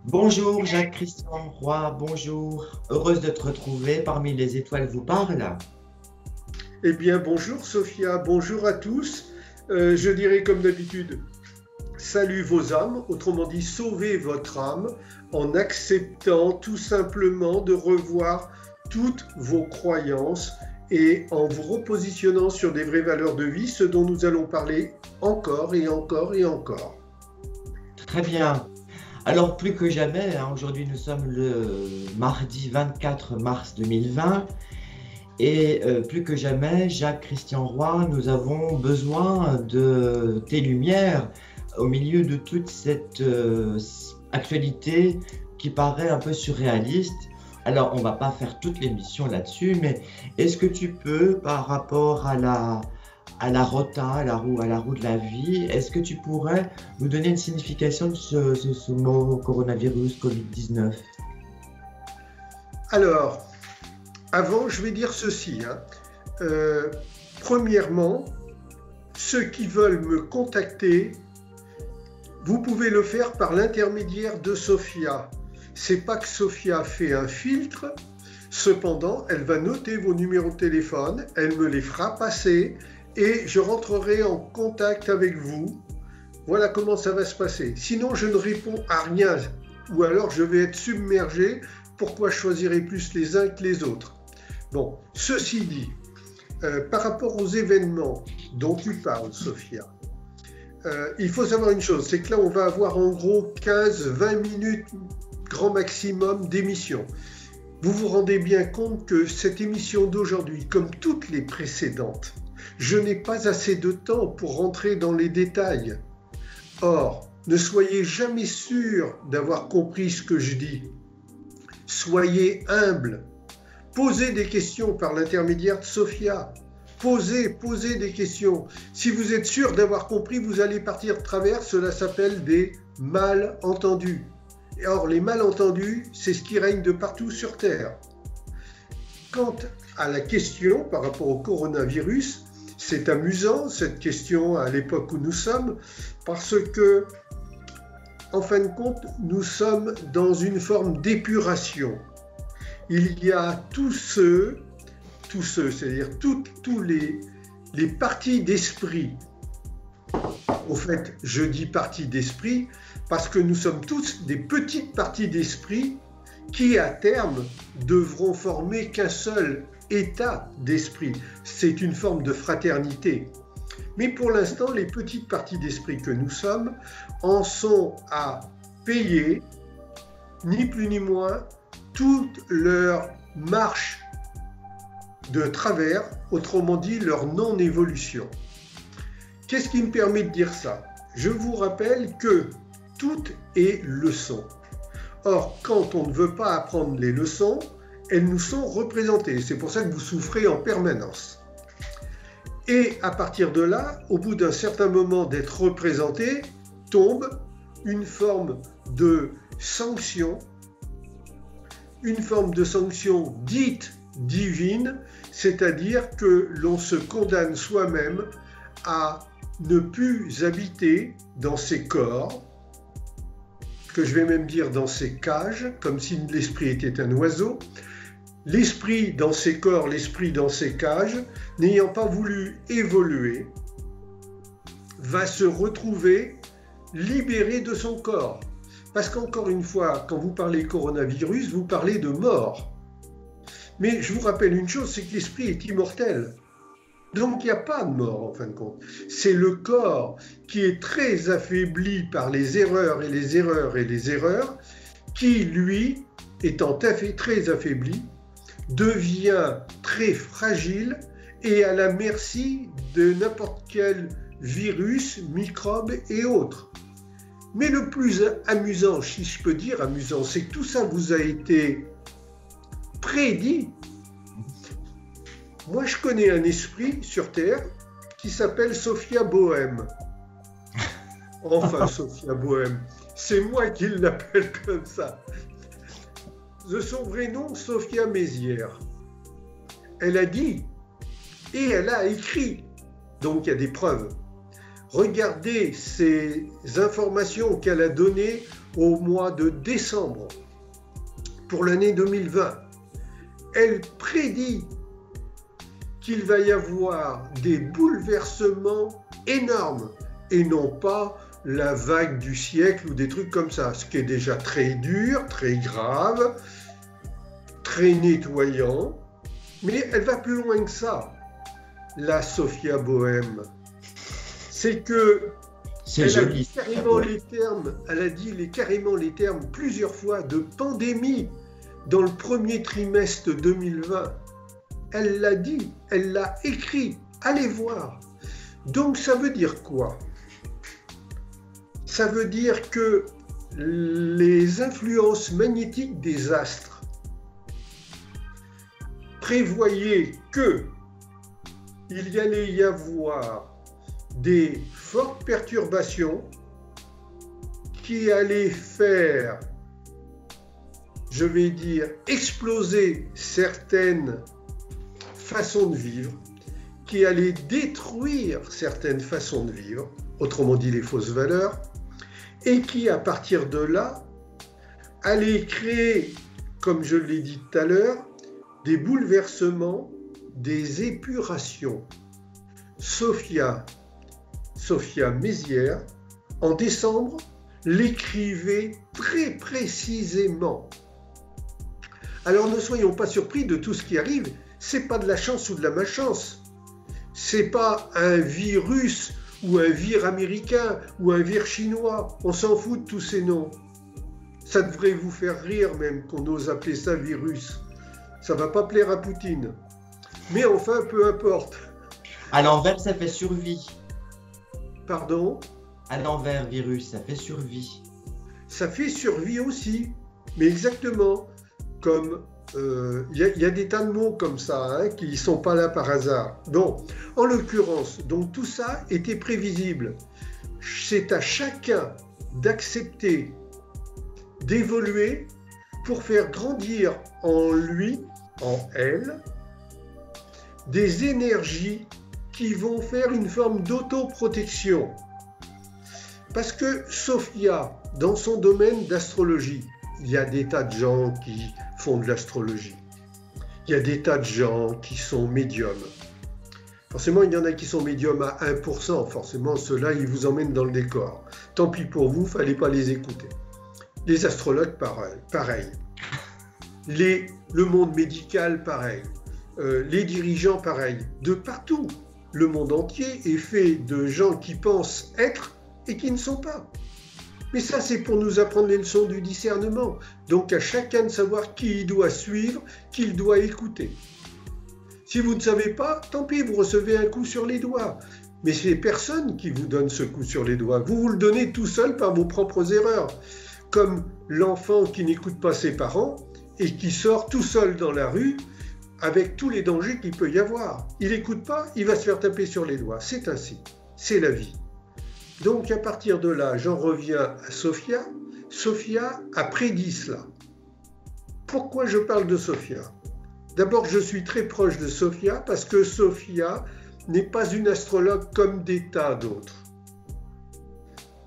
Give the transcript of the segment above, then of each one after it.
Bonjour Jacques-Christian Roy, bonjour. Heureuse de te retrouver parmi les étoiles vous parlent. Eh bien, bonjour Sophia, bonjour à tous. Je dirais comme d'habitude, salut vos âmes, autrement dit, sauvez votre âme en acceptant tout simplement de revoir toutes vos croyances et en vous repositionnant sur des vraies valeurs de vie, ce dont nous allons parler encore et encore et encore. Très bien. Alors plus que jamais, hein, aujourd'hui nous sommes le mardi 24 mars 2020 et plus que jamais, Jacques-Christian Roy, nous avons besoin de tes lumières au milieu de toute cette actualité qui paraît un peu surréaliste. Alors on va pas faire toute l'émission là-dessus, mais est-ce que tu peux, par rapport à la rota, à la roue de la vie, est-ce que tu pourrais nous donner une signification de ce mot coronavirus Covid-19? Alors, avant, je vais dire ceci, hein. Premièrement, ceux qui veulent me contacter, vous pouvez le faire par l'intermédiaire de Sophia. C'est pas que Sophia fait un filtre, cependant, elle va noter vos numéros de téléphone, elle me les fera passer et je rentrerai en contact avec vous. Voilà comment ça va se passer. Sinon, je ne réponds à rien ou alors je vais être submergé. Pourquoi je choisirais plus les uns que les autres? Bon, ceci dit, par rapport aux événements dont tu parles, Sophia, il faut savoir une chose, c'est que là, on va avoir en gros 15-20 minutes grand maximum d'émission. Vous vous rendez bien compte que cette émission d'aujourd'hui, comme toutes les précédentes, je n'ai pas assez de temps pour rentrer dans les détails. Or, ne soyez jamais sûr d'avoir compris ce que je dis. Soyez humble. Posez des questions par l'intermédiaire de Sophia. Posez des questions. Si vous êtes sûr d'avoir compris, vous allez partir de travers. Cela s'appelle des malentendus. Or, les malentendus, c'est ce qui règne de partout sur Terre. Quant à la question par rapport au coronavirus, c'est amusant cette question à l'époque où nous sommes, parce que, en fin de compte, nous sommes dans une forme d'épuration. Il y a tous ceux, c'est-à-dire tous les parties d'esprit. Au fait, je dis parties d'esprit parce que nous sommes tous des petites parties d'esprit qui, à terme, devront former qu'un seul état d'esprit. C'est une forme de fraternité. Mais pour l'instant, les petites parties d'esprit que nous sommes en sont à payer, ni plus ni moins, toute leur marche de travers, autrement dit leur non-évolution. Qu'est-ce qui me permet de dire ça? Je vous rappelle que tout est leçon. Or, quand on ne veut pas apprendre les leçons, elles nous sont représentées. C'est pour ça que vous souffrez en permanence. Et à partir de là, au bout d'un certain moment d'être représenté, tombe une forme de sanction, dite divine, c'est-à-dire que l'on se condamne soi-même à ne plus habiter dans ces corps, que je vais même dire dans ces cages, comme si l'esprit était un oiseau. L'esprit dans ces corps, l'esprit dans ces cages, n'ayant pas voulu évoluer, va se retrouver libéré de son corps. Parce qu'encore une fois, quand vous parlez coronavirus, vous parlez de mort. Mais je vous rappelle une chose, c'est que l'esprit est immortel. Donc il n'y a pas de mort en fin de compte. C'est le corps qui est très affaibli par les erreurs et les erreurs et les erreurs, qui lui, étant très affaibli, devient très fragile et à la merci de n'importe quel virus, microbe et autres. Mais le plus amusant, si je peux dire amusant, c'est que tout ça vous a été prédit. Moi, je connais un esprit sur Terre qui s'appelle Sophia Bohème. Enfin, Sophia Bohème, c'est moi qui l'appelle comme ça. De son vrai nom, Sophia Mézières. Elle a dit et elle a écrit, donc il y a des preuves. Regardez ces informations qu'elle a données au mois de décembre pour l'année 2020. Elle prédit qu'il va y avoir des bouleversements énormes et non pas la vague du siècle ou des trucs comme ça, ce qui est déjà très dur, très grave, très nettoyant, mais elle va plus loin que ça. La Sophia Bohème, c'est que elle a dit carrément les termes plusieurs fois de pandémie dans le premier trimestre 2020. Elle l'a dit, elle l'a écrit, allez voir. Donc ça veut dire quoi? Ça veut dire que les influences magnétiques des astres prévoyaient qu'il y allait y avoir des fortes perturbations qui allaient faire, je vais dire, exploser certaines façons de vivre, qui allaient détruire certaines façons de vivre, autrement dit les fausses valeurs, et qui, à partir de là, allaient créer, comme je l'ai dit tout à l'heure, des bouleversements, des épurations. Sophia Mézières, en décembre, l'écrivait très précisément. Alors ne soyons pas surpris de tout ce qui arrive, c'est pas de la chance ou de la malchance. C'est pas un virus ou un vir américain ou un vir chinois, on s'en fout de tous ces noms. Ça devrait vous faire rire même qu'on ose appeler ça virus. Ça va pas plaire à Poutine. Mais enfin, peu importe. À l'envers, ça fait survie. Pardon? À l'envers, virus, ça fait survie. Ça fait survie aussi, mais exactement. Comme il y a des tas de mots comme ça qui ne sont pas là par hasard. Donc, en l'occurrence, donc tout ça était prévisible. C'est à chacun d'accepter, d'évoluer pour faire grandir en lui, en elle, des énergies qui vont faire une forme d'autoprotection. Parce que Sophia, dans son domaine d'astrologie, il y a des tas de gens qui font de l'astrologie. Il y a des tas de gens qui sont médiums. Forcément, il y en a qui sont médiums à 1%. Forcément, ceux-là, ils vous emmènent dans le décor. Tant pis pour vous, il ne fallait pas les écouter. Les astrologues, pareil. Le monde médical, pareil. Les dirigeants, pareil. De partout. Le monde entier est fait de gens qui pensent être et qui ne sont pas. Mais ça, c'est pour nous apprendre les leçons du discernement. Donc, à chacun de savoir qui il doit suivre, qui il doit écouter. Si vous ne savez pas, tant pis, vous recevez un coup sur les doigts. Mais c'est personne qui vous donne ce coup sur les doigts. Vous le donnez tout seul par vos propres erreurs. Comme l'enfant qui n'écoute pas ses parents et qui sort tout seul dans la rue avec tous les dangers qu'il peut y avoir. Il n'écoute pas, il va se faire taper sur les doigts. C'est ainsi. C'est la vie. Donc, à partir de là, j'en reviens à Sophia. Sophia a prédit cela. Pourquoi je parle de Sophia? D'abord, je suis très proche de Sophia parce que Sophia n'est pas une astrologue comme des tas d'autres.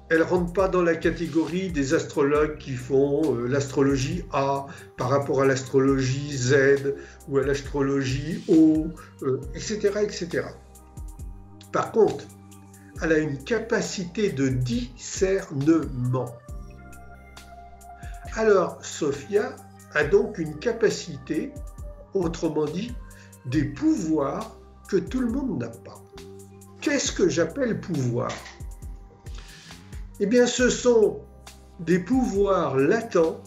Elle ne rentre pas dans la catégorie des astrologues qui font l'astrologie A par rapport à l'astrologie Z ou à l'astrologie O, etc., etc. Par contre, elle a une capacité de discernement. Alors, Sophia a donc une capacité, autrement dit, des pouvoirs que tout le monde n'a pas. Qu'est-ce que j'appelle pouvoir? Eh bien, ce sont des pouvoirs latents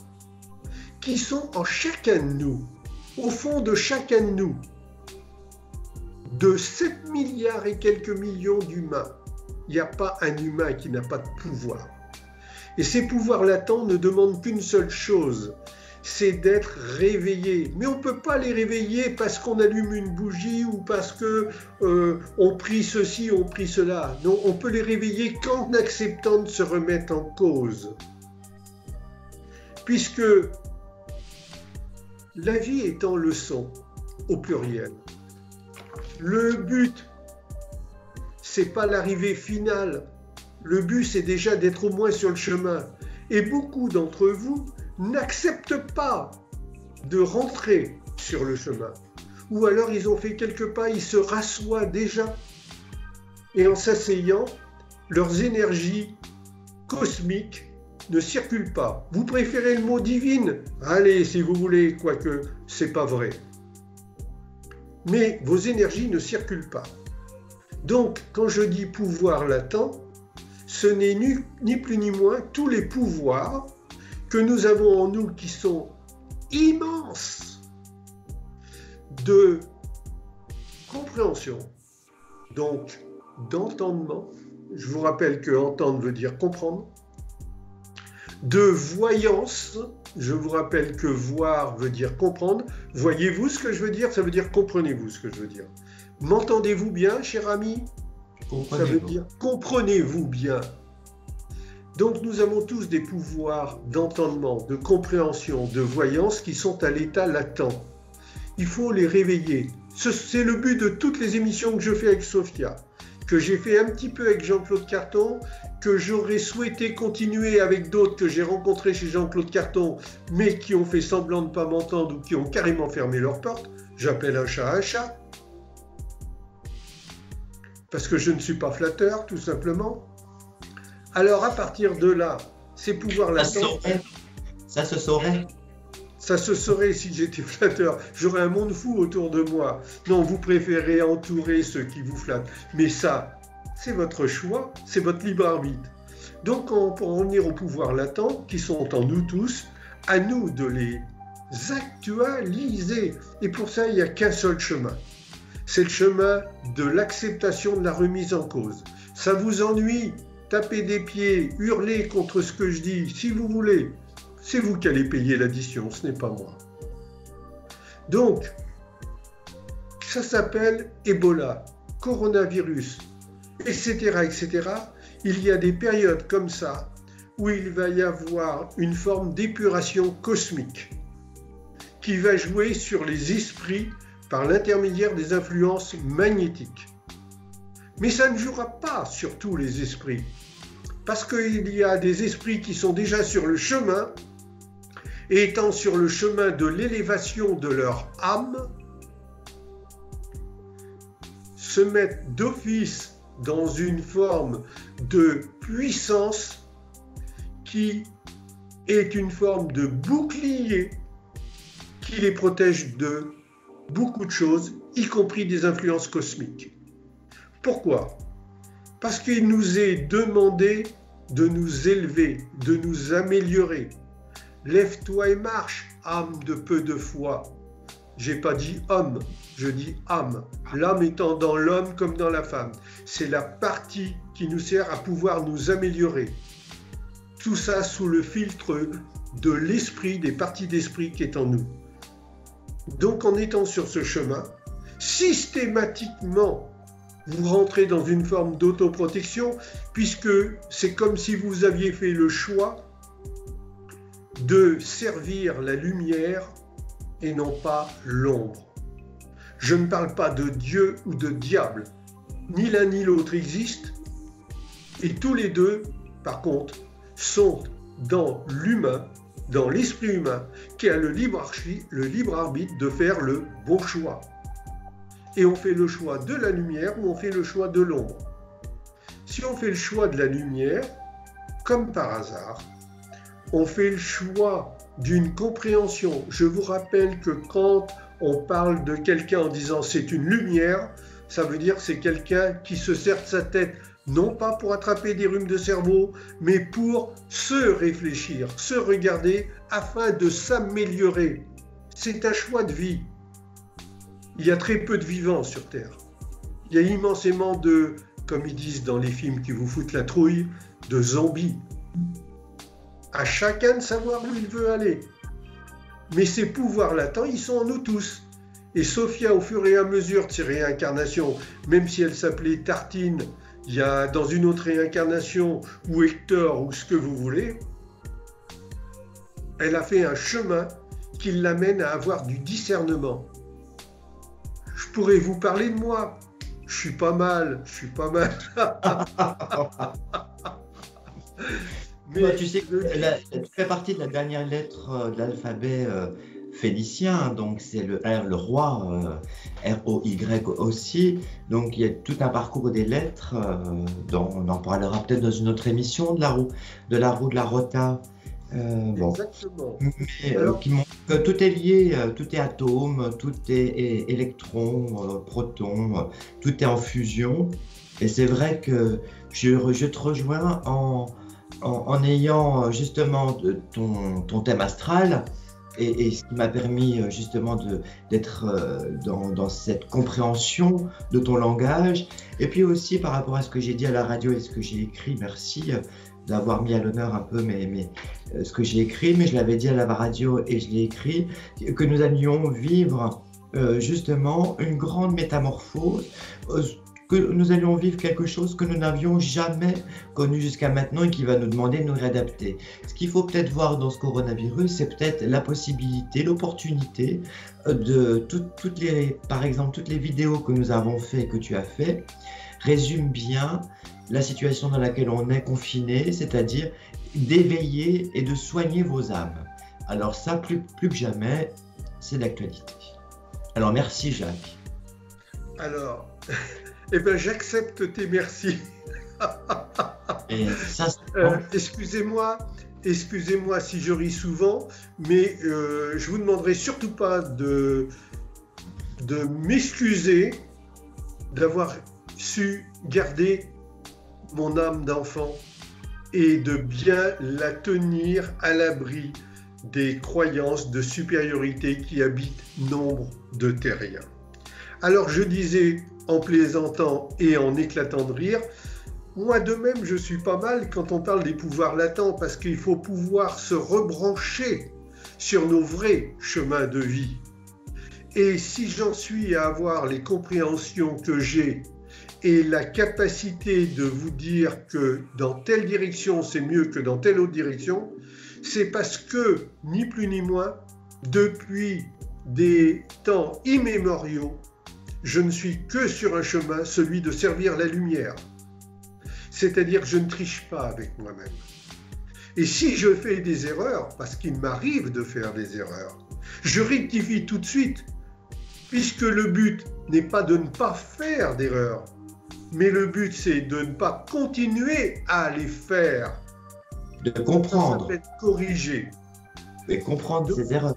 qui sont en chacun de nous, au fond de chacun de nous, de 7 milliards et quelques millions d'humains. Il n'y a pas un humain qui n'a pas de pouvoir. Et ces pouvoirs latents ne demandent qu'une seule chose, c'est d'être réveillé. Mais on ne peut pas les réveiller parce qu'on allume une bougie ou parce qu'on prie ceci, on prie cela. Non, on peut les réveiller qu'en acceptant de se remettre en cause. Puisque la vie est en leçon, au pluriel. Le but, c'est pas l'arrivée finale. Le but, c'est déjà d'être au moins sur le chemin. Et beaucoup d'entre vous n'acceptent pas de rentrer sur le chemin. Ou alors ils ont fait quelques pas, ils se rassoient déjà. Et en s'asseyant, leurs énergies cosmiques ne circulent pas. Vous préférez le mot divine? Allez, si vous voulez, quoique c'est pas vrai. Mais vos énergies ne circulent pas. Donc, quand je dis pouvoir latent, ce n'est ni plus ni moins tous les pouvoirs que nous avons en nous qui sont immenses de compréhension, donc d'entendement. Je vous rappelle que entendre veut dire comprendre. De voyance, je vous rappelle que voir veut dire comprendre. Voyez-vous ce que je veux dire? Ça veut dire comprenez-vous ce que je veux dire. M'entendez-vous bien, cher ami? Ça veut dire comprenez-vous bien. Donc nous avons tous des pouvoirs d'entendement, de compréhension, de voyance qui sont à l'état latent. Il faut les réveiller. C'est le but de toutes les émissions que je fais avec Sophia, que j'ai fait un petit peu avec Jean-Claude Carton, que j'aurais souhaité continuer avec d'autres que j'ai rencontrés chez Jean-Claude Carton, mais qui ont fait semblant de ne pas m'entendre ou qui ont carrément fermé leurs portes. J'appelle un chat, parce que je ne suis pas flatteur, tout simplement. Alors, à partir de là, ces pouvoirs latents... Ça se saurait. Ça se saurait si j'étais flatteur. J'aurais un monde fou autour de moi. Non, vous préférez entourer ceux qui vous flattent. Mais ça, c'est votre choix, c'est votre libre arbitre. Donc, pour en venir aux pouvoirs latents, qui sont en nous tous, à nous de les actualiser. Et pour ça, il n'y a qu'un seul chemin. C'est le chemin de l'acceptation de la remise en cause. Ça vous ennuie? Tapez des pieds, hurlez contre ce que je dis, si vous voulez. C'est vous qui allez payer l'addition, ce n'est pas moi. Donc, ça s'appelle Ebola, coronavirus, etc., etc. Il y a des périodes comme ça où il va y avoir une forme d'épuration cosmique qui va jouer sur les esprits par l'intermédiaire des influences magnétiques. Mais ça ne jouera pas sur tous les esprits, parce qu'il y a des esprits qui sont déjà sur le chemin, et étant sur le chemin de l'élévation de leur âme, se mettent d'office dans une forme de puissance qui est une forme de bouclier qui les protège de beaucoup de choses, y compris des influences cosmiques. Pourquoi? Parce qu'il nous est demandé de nous élever, de nous améliorer. Lève-toi et marche, âme de peu de foi. J'ai pas dit homme, je dis âme. L'âme étant dans l'homme comme dans la femme. C'est la partie qui nous sert à pouvoir nous améliorer. Tout ça sous le filtre de l'esprit, des parties d'esprit qui est en nous. Donc en étant sur ce chemin, systématiquement, vous rentrez dans une forme d'autoprotection, puisque c'est comme si vous aviez fait le choix de servir la lumière et non pas l'ombre. Je ne parle pas de Dieu ou de diable. Ni l'un ni l'autre existent, et tous les deux, par contre, sont dans l'humain, dans l'esprit humain, qui a le libre arbitre de faire le bon choix. Et on fait le choix de la lumière ou on fait le choix de l'ombre. Si on fait le choix de la lumière, comme par hasard, on fait le choix d'une compréhension. Je vous rappelle que quand on parle de quelqu'un en disant c'est une lumière, ça veut dire que c'est quelqu'un qui se sert de sa tête, non pas pour attraper des rhumes de cerveau, mais pour se réfléchir, se regarder afin de s'améliorer. C'est un choix de vie. Il y a très peu de vivants sur Terre. Il y a immensément de, comme ils disent dans les films qui vous foutent la trouille, de zombies. À chacun de savoir où il veut aller. Mais ces pouvoirs latents, ils sont en nous tous. Et Sophia, au fur et à mesure de ses réincarnations, même si elle s'appelait Tartine, il y a dans une autre réincarnation, ou Hector, ou ce que vous voulez, elle a fait un chemin qui l'amène à avoir du discernement. Je pourrais vous parler de moi. Je suis pas mal. Toi, tu sais que tu fais partie de la dernière lettre de l'alphabet phénicien, donc c'est le R, le roi, R-O-Y aussi. Donc il y a tout un parcours des lettres, dont on en parlera peut-être dans une autre émission, de la roue de la rota. Bon. Exactement. Mais qui montre que tout est lié, tout est atome, tout est électron, proton, tout est en fusion. Et c'est vrai que je te rejoins en ayant justement ton thème astral et ce qui m'a permis justement d'être dans cette compréhension de ton langage. Et puis aussi par rapport à ce que j'ai dit à la radio et ce que j'ai écrit, merci d'avoir mis à l'honneur un peu ce que j'ai écrit, mais je l'avais dit à la radio et je l'ai écrit, que nous allions vivre justement une grande métamorphose, que nous allions vivre quelque chose que nous n'avions jamais connu jusqu'à maintenant et qui va nous demander de nous réadapter. Ce qu'il faut peut-être voir dans ce coronavirus, c'est peut-être la possibilité, l'opportunité de par exemple, toutes les vidéos que nous avons fait et que tu as fait, résument bien la situation dans laquelle on est confiné, c'est-à-dire d'éveiller et de soigner vos âmes. Alors ça, plus que jamais, c'est d'actualité. Alors merci Jacques. Alors, eh ben, j'accepte tes merci. Et ça, excusez-moi si je ris souvent, mais je vous demanderai surtout pas de m'excuser d'avoir su garder mon âme d'enfant et de bien la tenir à l'abri des croyances de supériorité qui habitent nombre de terriens. Alors je disais, en plaisantant et en éclatant de rire, moi de même je suis pas mal quand on parle des pouvoirs latents, parce qu'il faut pouvoir se rebrancher sur nos vrais chemins de vie. Et si j'en suis à avoir les compréhensions que j'ai et la capacité de vous dire que dans telle direction c'est mieux que dans telle autre direction, c'est parce que, ni plus ni moins, depuis des temps immémoriaux, je ne suis que sur un chemin, celui de servir la lumière. C'est-à-dire que je ne triche pas avec moi-même. Et si je fais des erreurs, parce qu'il m'arrive de faire des erreurs, je rectifie tout de suite, puisque le but n'est pas de ne pas faire d'erreurs, mais le but c'est de ne pas continuer à les faire. De comprendre. Ça s'appelle corriger. Et comprendre ses erreurs.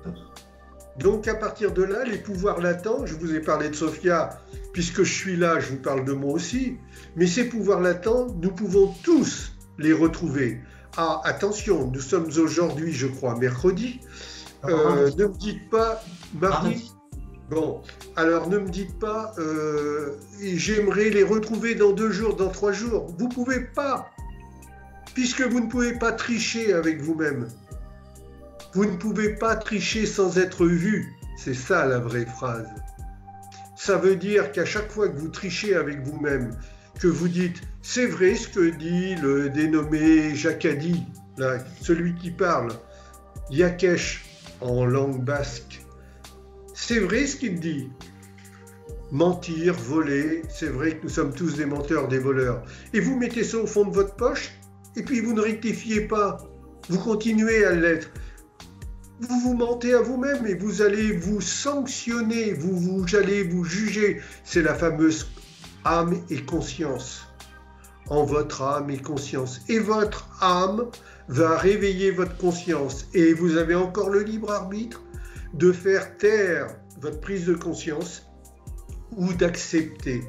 Donc à partir de là, les pouvoirs latents, je vous ai parlé de Sophia, puisque je suis là, je vous parle de moi aussi, mais ces pouvoirs latents, nous pouvons tous les retrouver. Ah, attention, nous sommes aujourd'hui, je crois, mercredi. Ne me dites pas, mardi. Bon, alors ne me dites pas, j'aimerais les retrouver dans 2 jours, dans 3 jours. Vous ne pouvez pas, puisque vous ne pouvez pas tricher avec vous-même. Vous ne pouvez pas tricher sans être vu. C'est ça la vraie phrase. Ça veut dire qu'à chaque fois que vous trichez avec vous-même, que vous dites « c'est vrai ce que dit le dénommé Jacadi, là, celui qui parle, Yakesh en langue basque, c'est vrai ce qu'il dit. Mentir, voler, c'est vrai que nous sommes tous des menteurs, des voleurs. Et vous mettez ça au fond de votre poche, et puis vous ne rectifiez pas. Vous continuez à l'être. Vous vous mentez à vous-même et vous allez vous sanctionner, vous allez vous juger. C'est la fameuse âme et conscience. En votre âme et conscience. Et votre âme va réveiller votre conscience. Et vous avez encore le libre arbitre de faire taire votre prise de conscience ou d'accepter,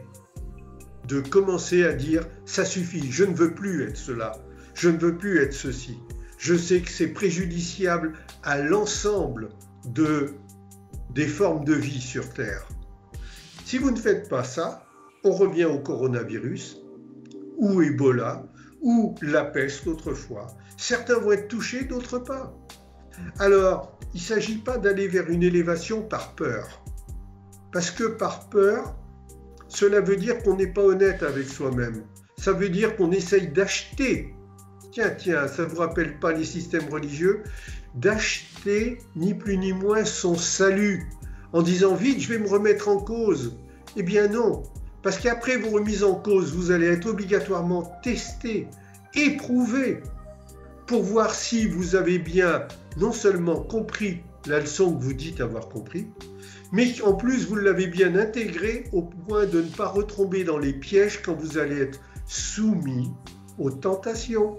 de commencer à dire « ça suffit, je ne veux plus être cela, je ne veux plus être ceci ». Je sais que c'est préjudiciable à l'ensemble des formes de vie sur Terre. Si vous ne faites pas ça, on revient au coronavirus, ou Ebola, ou la peste autrefois. Certains vont être touchés, d'autres pas. Alors, il ne s'agit pas d'aller vers une élévation par peur. Parce que par peur, cela veut dire qu'on n'est pas honnête avec soi-même. Ça veut dire qu'on essaye d'acheter. Tiens, ça ne vous rappelle pas les systèmes religieux? D'acheter ni plus ni moins son salut en disant vite je vais me remettre en cause. Eh bien non, parce qu'après vos remises en cause, vous allez être obligatoirement testé, éprouvé pour voir si vous avez bien non seulement compris la leçon que vous dites avoir compris, mais en plus vous l'avez bien intégrée au point de ne pas retomber dans les pièges quand vous allez être soumis aux tentations.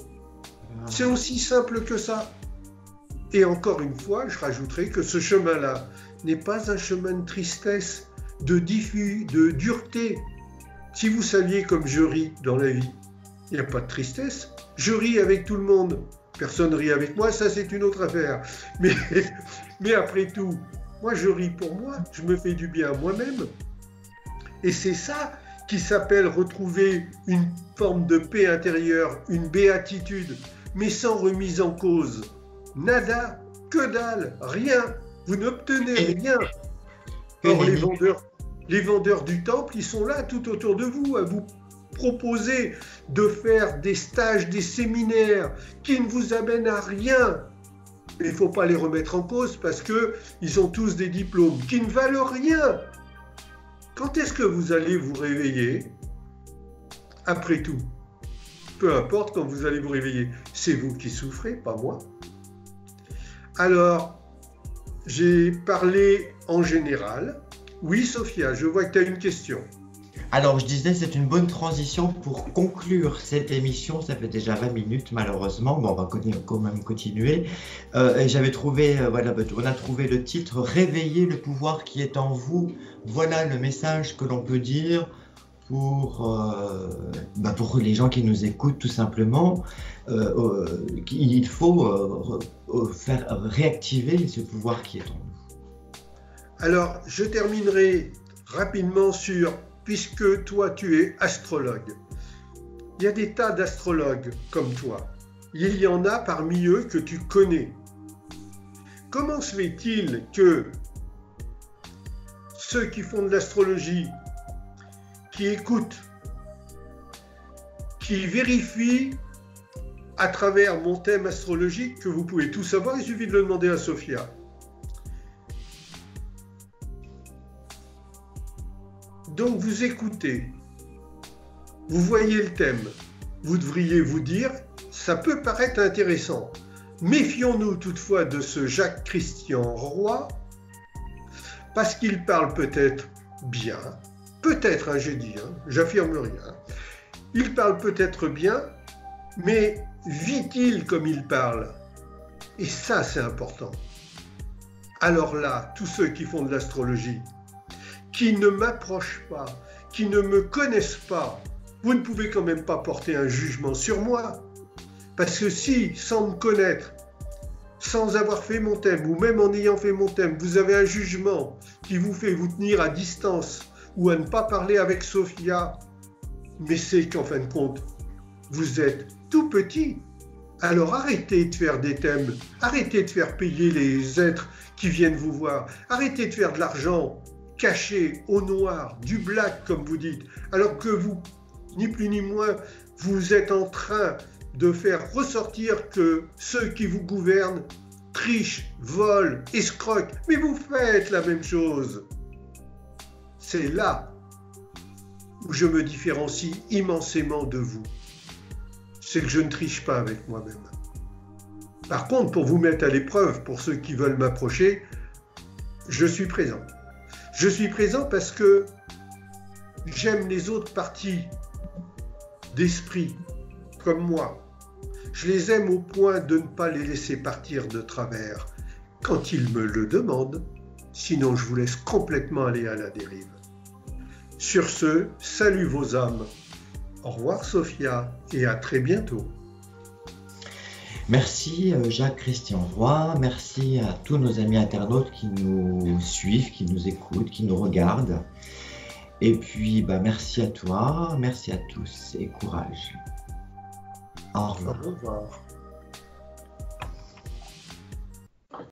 C'est aussi simple que ça. Et encore une fois, je rajouterai que ce chemin-là n'est pas un chemin de tristesse, de dureté. Si vous saviez comme je ris dans la vie, il n'y a pas de tristesse. Je ris avec tout le monde. Personne ne rit avec moi, ça c'est une autre affaire. Mais après tout, moi je ris pour moi, je me fais du bien à moi-même. Et c'est ça qui s'appelle retrouver une forme de paix intérieure, une béatitude, mais sans remise en cause. Nada, que dalle, rien. Vous n'obtenez rien. Or, les vendeurs du temple, ils sont là tout autour de vous, à vous proposer de faire des stages, des séminaires qui ne vous amènent à rien. Mais il ne faut pas les remettre en cause parce qu'ils ont tous des diplômes qui ne valent rien. Quand est-ce que vous allez vous réveiller? Après tout, peu importe quand vous allez vous réveiller, c'est vous qui souffrez, pas moi. Alors, j'ai parlé en général. Oui, Sophia, je vois que tu as une question. Alors, je disais, c'est une bonne transition pour conclure cette émission. Ça fait déjà 20 minutes, malheureusement. Bon, on va quand même continuer. Et j'avais trouvé, on a trouvé le titre « Réveillez le pouvoir qui est en vous ». Voilà le message que l'on peut dire pour les gens qui nous écoutent, tout simplement. Il faut faire réactiver ce pouvoir qui est en nous. Alors, je terminerai rapidement sur... Puisque toi, tu es astrologue. Il y a des tas d'astrologues comme toi. Il y en a parmi eux que tu connais. Comment se fait-il que ceux qui font de l'astrologie, qui écoutent, qui vérifient à travers mon thème astrologique, que vous pouvez tout savoir, il suffit de le demander à Sophia. Donc vous écoutez, vous voyez le thème, vous devriez vous dire, ça peut paraître intéressant. Méfions-nous toutefois de ce Jacques-Christian Roy, parce qu'il parle peut-être bien, peut-être, j'ai dit, j'affirme rien, il parle peut-être bien, mais vit-il comme il parle? Et ça c'est important. Alors là, tous ceux qui font de l'astrologie, qui ne m'approchent pas, qui ne me connaissent pas, vous ne pouvez quand même pas porter un jugement sur moi. Parce que si, sans me connaître, sans avoir fait mon thème, ou même en ayant fait mon thème, vous avez un jugement qui vous fait vous tenir à distance ou à ne pas parler avec Sophia, mais c'est qu'en fin de compte, vous êtes tout petit. Alors arrêtez de faire des thèmes, arrêtez de faire payer les êtres qui viennent vous voir, arrêtez de faire de l'argent caché au noir, du black comme vous dites, alors que vous, ni plus ni moins, vous êtes en train de faire ressortir que ceux qui vous gouvernent trichent, volent, escroquent, mais vous faites la même chose. C'est là où je me différencie immensément de vous. C'est que je ne triche pas avec moi-même. Par contre, pour vous mettre à l'épreuve, pour ceux qui veulent m'approcher, je suis présent. Je suis présent parce que j'aime les autres parties d'esprit, comme moi. Je les aime au point de ne pas les laisser partir de travers quand ils me le demandent, sinon je vous laisse complètement aller à la dérive. Sur ce, salut vos âmes. Au revoir Sophia et à très bientôt. Merci Jacques-Christian Roy, merci à tous nos amis internautes qui nous suivent, qui nous écoutent, qui nous regardent. Et puis merci à toi, merci à tous et courage. Au revoir. Au revoir.